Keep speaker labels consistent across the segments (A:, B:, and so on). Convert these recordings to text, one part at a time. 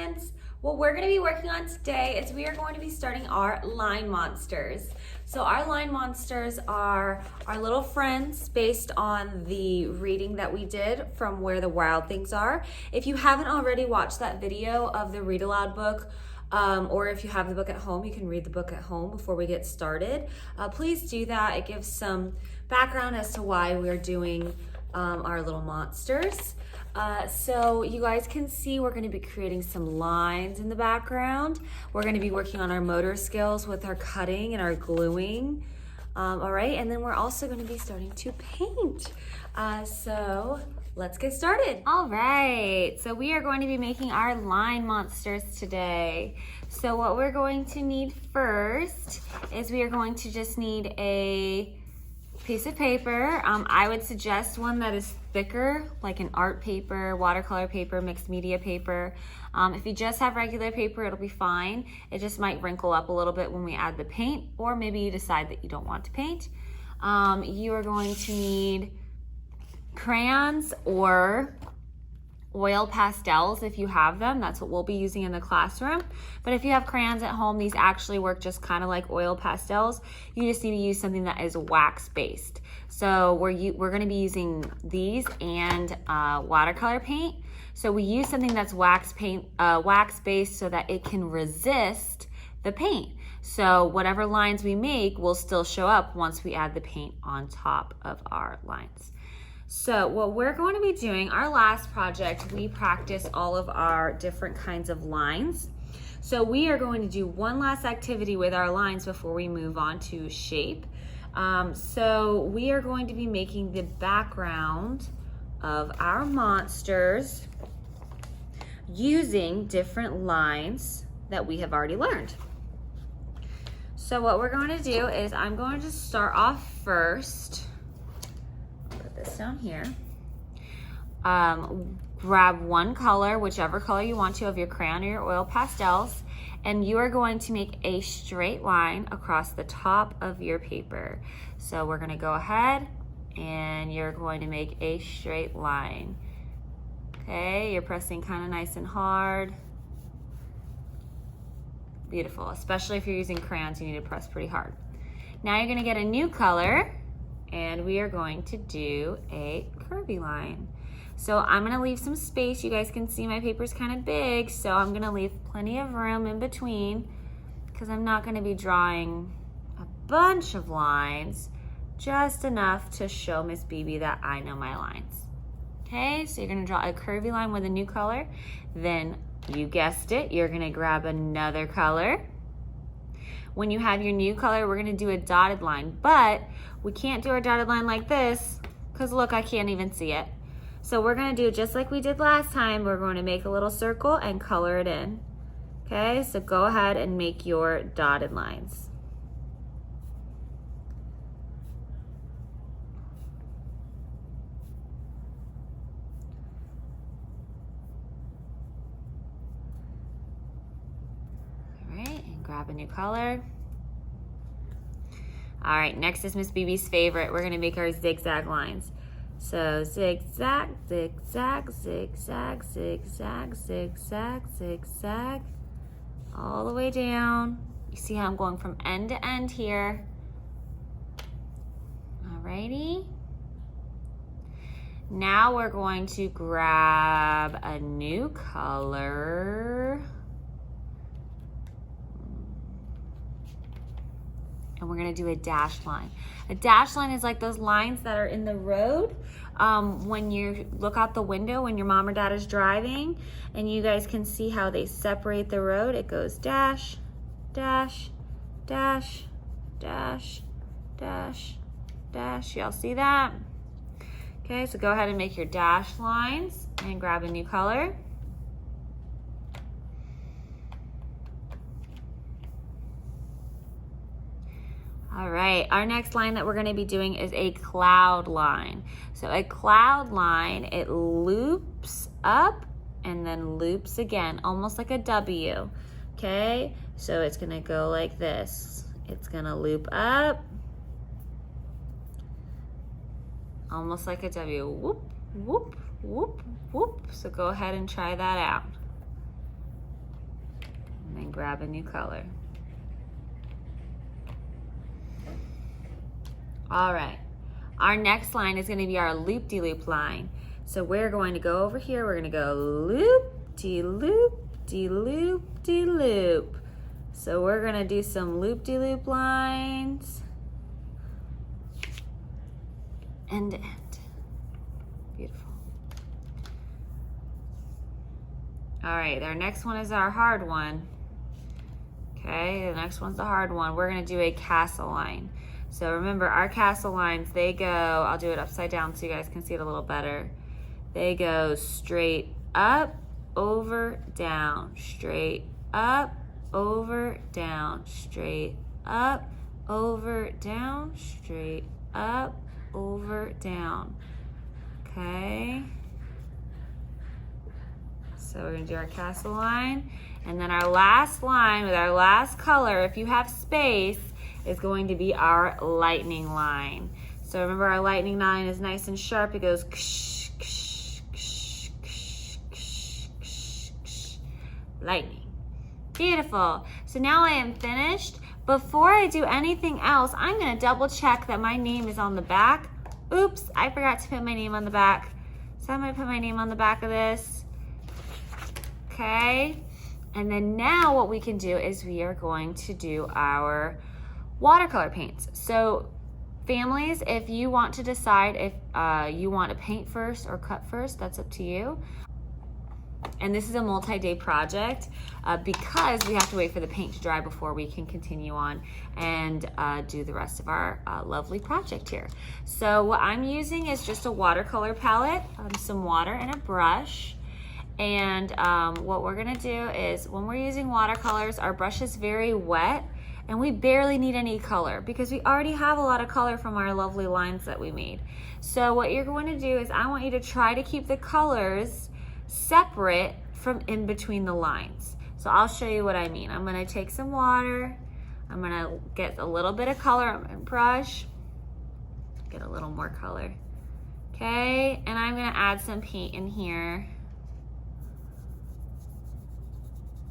A: friends. What we're going to be working on today is we are going to be starting our line monsters. So our line monsters are our little friends based on the reading that we did from Where the Wild Things Are. If you haven't already watched that video of the read aloud book, or if you have the book at home, you can read the book at home before we get started. Please do that. It gives some background as to why we're doing our little monsters. So you guys can see we're going to be creating some lines in the background. We're going to be working on our motor skills with our cutting and our gluing. All right, and then we're also going to be starting to paint. So let's get started. All right, so we are going to be making our line monsters today. So what we're going to need first is we are going to just need a piece of paper. I would suggest one that is thicker, like an art paper, watercolor paper, mixed media paper. If you just have regular paper, it'll be fine. It just might wrinkle up a little bit when we add the paint, or maybe you decide that you don't want to paint. You are going to need crayons or oil pastels if you have them. That's what we'll be using in the classroom. But if you have crayons at home, these actually work just kind of like oil pastels. You just need to use something that is wax based. So we're going to be using these and watercolor paint. So we use something that's wax based so that it can resist the paint. So whatever lines we make will still show up once we add the paint on top of our lines. So what we're going to be doing, our last project, we practiced all of our different kinds of lines. So we are going to do one last activity with our lines before we move on to shape. So we are going to be making the background of our monsters using different lines that we have already learned. So what we're going to do is I'm going to start off first. This down here. Grab one color, whichever color you want to, of your crayon or your oil pastels, and you are going to make a straight line across the top of your paper. So we're going to go ahead and you're going to make a straight line. Okay, you're pressing kind of nice and hard. Beautiful, especially if you're using crayons, you need to press pretty hard. Now you're going to get a new color, and we are going to do a curvy line. So I'm gonna leave some space. You guys can see my paper's kind of big, so I'm gonna leave plenty of room in between because I'm not gonna be drawing a bunch of lines, just enough to show Miss BB that I know my lines. Okay, so you're gonna draw a curvy line with a new color. Then, you guessed it, you're gonna grab another color. When you have your new color, we're gonna do a dotted line, but we can't do our dotted line like this because look, I can't even see it. So we're gonna do just like we did last time. We're going to make a little circle and color it in. Okay, so go ahead and make your dotted lines. All right, and grab a new color. All right, next is Miss BB's favorite. We're gonna make our zigzag lines. So zigzag, zigzag, zigzag, zigzag, zigzag, zigzag, all the way down. You see how I'm going from end to end here. Alrighty. Now we're going to grab a new color. And we're gonna do a dashed line. A dashed line is like those lines that are in the road when you look out the window when your mom or dad is driving, and you guys can see how they separate the road. It goes dash, dash, dash, dash, dash, dash. Y'all see that? Okay, so go ahead and make your dashed lines and grab a new color. All right, our next line that we're gonna be doing is a cloud line. So a cloud line, it loops up and then loops again, almost like a W, okay? So it's gonna go like this. It's gonna loop up, almost like a W, whoop, whoop, whoop, whoop. So go ahead and try that out. and grab a new color. All right, our next line is gonna be our loop-de-loop line. So we're going to go over here, we're gonna go loop-de-loop-de-loop-de-loop. So we're gonna do some loop-de-loop lines. End to end. Beautiful. All right, our next one is our hard one. Okay, the next one's the hard one. We're gonna do a castle line. So remember, our castle lines, they go, I'll do it upside down so you guys can see it a little better. They go straight up, over, down, straight up, over, down, straight up, over, down, straight up, over, down. Okay. So we're gonna do our castle line. And then our last line with our last color, if you have space, is going to be our lightning line. So remember, our lightning line is nice and sharp. It goes ksh, ksh, ksh, ksh, ksh, ksh, ksh. Lightning. Beautiful. So now I am finished. Before I do anything else, I'm gonna double check that my name is on the back. Oops, I forgot to put my name on the back. So I'm gonna put my name on the back of this. Okay. And then now what we can do is we are going to do our watercolor paints. So families, if you want to decide if you want to paint first or cut first, that's up to you. And this is a multi-day project because we have to wait for the paint to dry before we can continue on and do the rest of our lovely project here. So what I'm using is just a watercolor palette, some water and a brush. And what we're gonna do is, when we're using watercolors, our brush is very wet and we barely need any color because we already have a lot of color from our lovely lines that we made. So what you're going to do is, I want you to try to keep the colors separate from in between the lines. So I'll show you what I mean. I'm gonna take some water, I'm gonna get a little bit of color on my brush, get a little more color. Okay, and I'm gonna add some paint in here.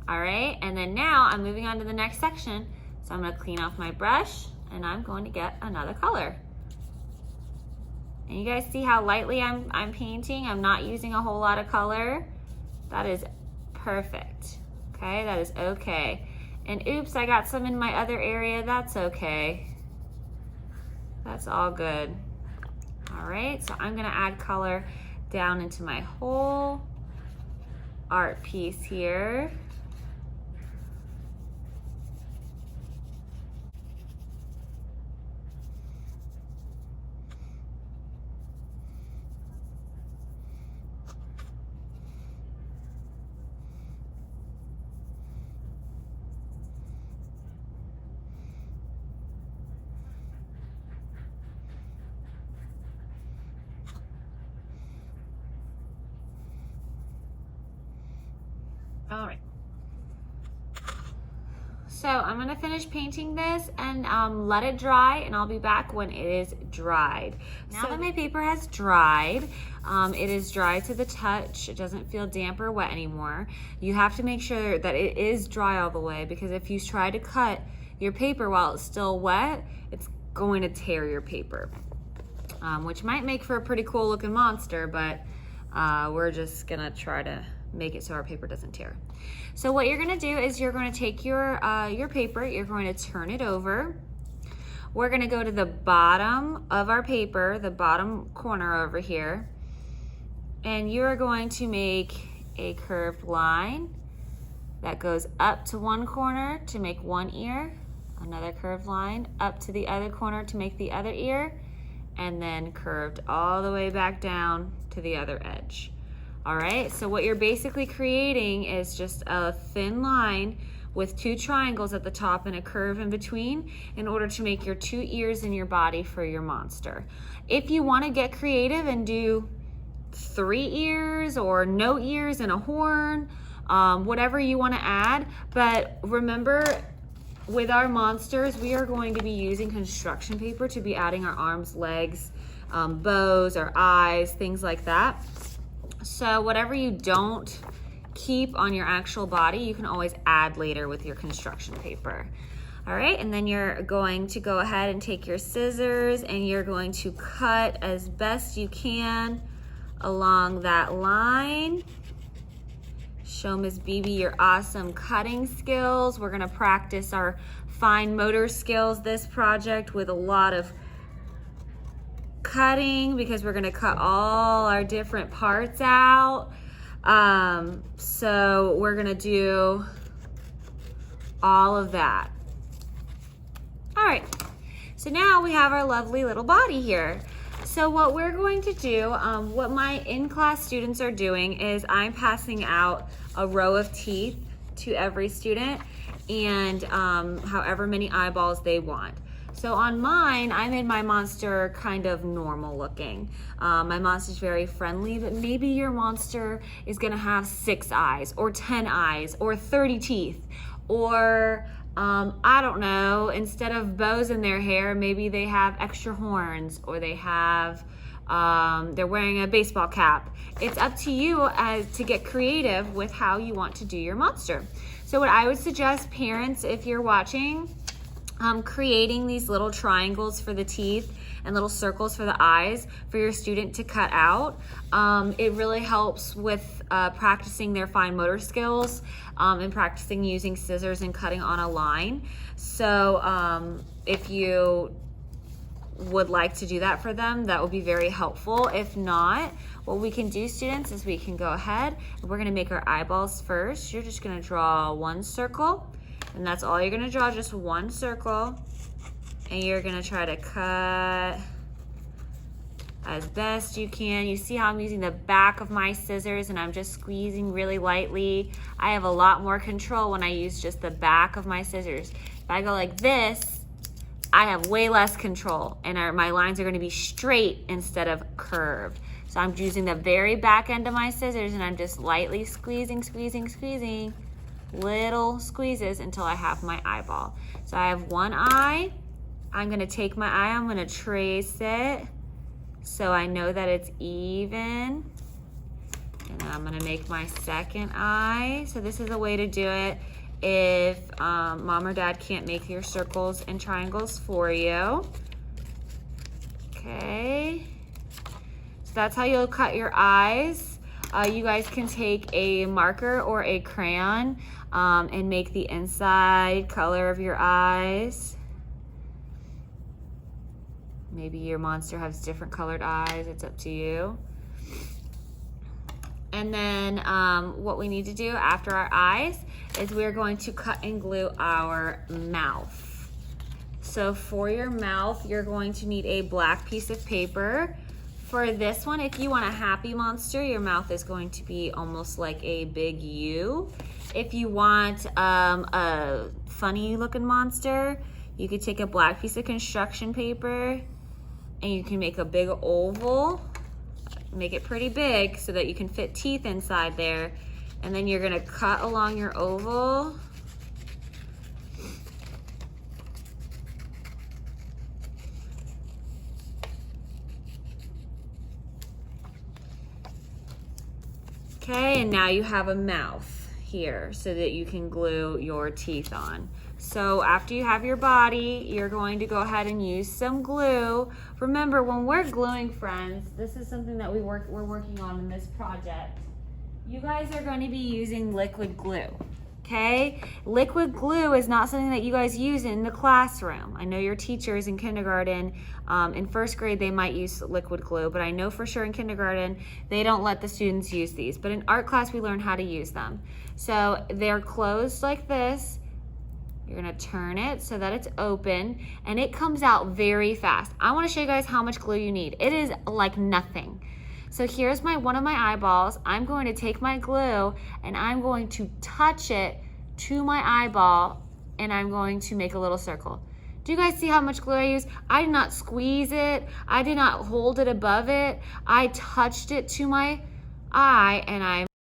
A: All right, and then now I'm moving on to the next section. So I'm gonna clean off my brush and I'm going to get another color. And you guys see how lightly I'm painting? I'm not using a whole lot of color. That is perfect, okay? That is okay. And oops, I got some in my other area. That's okay. That's all good. All right, so I'm gonna add color down into my whole art piece here. All right. So I'm gonna finish painting this and let it dry, and I'll be back when it is dried. Now that my paper has dried, it is dry to the touch. It doesn't feel damp or wet anymore. You have to make sure that it is dry all the way, because if you try to cut your paper while it's still wet, it's going to tear your paper, which might make for a pretty cool looking monster, but we're just gonna try to make it so our paper doesn't tear. So what you're gonna do is you're gonna take your paper, you're going to turn it over. We're gonna go to the bottom of our paper, the bottom corner over here, and you're going to make a curved line that goes up to one corner to make one ear, another curved line up to the other corner to make the other ear, and then curved all the way back down to the other edge. All right, so what you're basically creating is just a thin line with two triangles at the top and a curve in between in order to make your two ears in your body for your monster. If you want to get creative and do 3 ears or no ears and a horn, whatever you want to add, but remember, with our monsters, we are going to be using construction paper to be adding our arms, legs, bows, our eyes, things like that. So whatever you don't keep on your actual body, you can always add later with your construction paper. All right, and then you're going to go ahead and take your scissors and you're going to cut as best you can along that line. Show Miss BB your awesome cutting skills. We're gonna practice our fine motor skills this project with a lot of cutting because we're gonna cut all our different parts out. So we're gonna do all of that. All right, so now we have our lovely little body here. So what we're going to do, what my in-class students are doing is I'm passing out a row of teeth to every student and however many eyeballs they want. So on mine, I made my monster kind of normal looking. My monster's very friendly, but maybe your monster is gonna have 6 eyes or 10 eyes or 30 teeth or I don't know, instead of bows in their hair, maybe they have extra horns or they have, they're wearing a baseball cap. It's up to you to get creative with how you want to do your monster. So what I would suggest parents, if you're watching, creating these little triangles for the teeth and little circles for the eyes for your student to cut out. It really helps with practicing their fine motor skills and practicing using scissors and cutting on a line. So if you would like to do that for them, that would be very helpful. If not, what we can do, students, is we can go ahead and we're gonna make our eyeballs first. You're just gonna draw one circle, and that's all you're gonna draw, just one circle. And you're gonna try to cut as best you can. You see how I'm using the back of my scissors and I'm just squeezing really lightly. I have a lot more control when I use just the back of my scissors. If I go like this, I have way less control and my lines are gonna be straight instead of curved. So I'm using the very back end of my scissors and I'm just lightly squeezing, squeezing, squeezing, little squeezes until I have my eyeball. So I have one eye. I'm gonna take my eye, I'm gonna trace it so I know that it's even. And I'm gonna make my second eye. So this is a way to do it if mom or dad can't make your circles and triangles for you. Okay, so that's how you'll cut your eyes. You guys can take a marker or a crayon and make the inside color of your eyes. Maybe your monster has different colored eyes, it's up to you. And then what we need to do after our eyes is we're going to cut and glue our mouth. So for your mouth, you're going to need a black piece of paper. For this one, if you want a happy monster, your mouth is going to be almost like a big U. If you want a funny looking monster, you could take a black piece of construction paper and you can make a big oval, make it pretty big so that you can fit teeth inside there. And then you're gonna cut along your oval. Okay, and now you have a mouth here so that you can glue your teeth on. So after you have your body, you're going to go ahead and use some glue. Remember, when we're gluing, friends, this is something that we're working on in this project. You guys are going to be using liquid glue, okay? Liquid glue is not something that you guys use in the classroom. I know your teachers in kindergarten, in first grade, they might use liquid glue, but I know for sure in kindergarten, they don't let the students use these. But in art class, we learn how to use them. So they're closed like this. You're gonna turn it so that it's open and it comes out very fast. I wanna show you guys how much glue you need. It is like nothing. So here's one of my eyeballs. I'm going to take my glue and I'm going to touch it to my eyeball and I'm going to make a little circle. Do you guys see how much glue I use? I did not squeeze it. I did not hold it above it. I touched it to my eye and I